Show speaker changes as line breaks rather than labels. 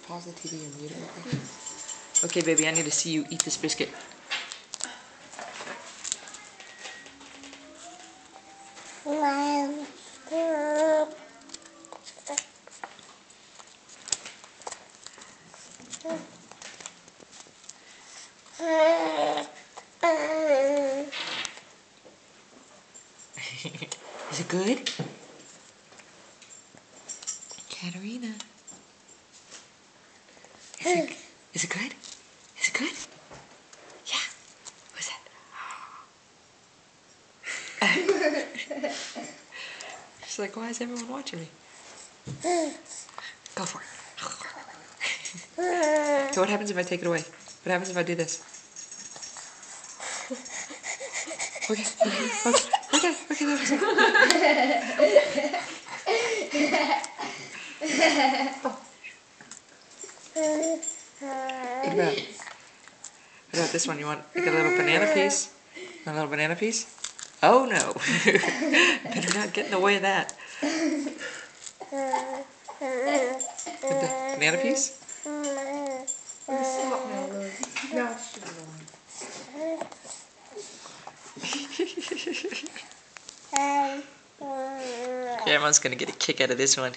Pause the TV and mute it, okay? Okay, baby, I need to see you eat this biscuit. Is it good? Katerina. Is it good? Is it good? Yeah. What's that? She's like, why is everyone watching me? Go for it. So what happens if I take it away? What happens if I do this? Okay, that was it. What about this one? You want like a little banana piece? A little banana piece? Oh no! Better not get in the way of that. The banana piece?
Stop now, Lily. No.
Grandma's gonna get a kick out of this one.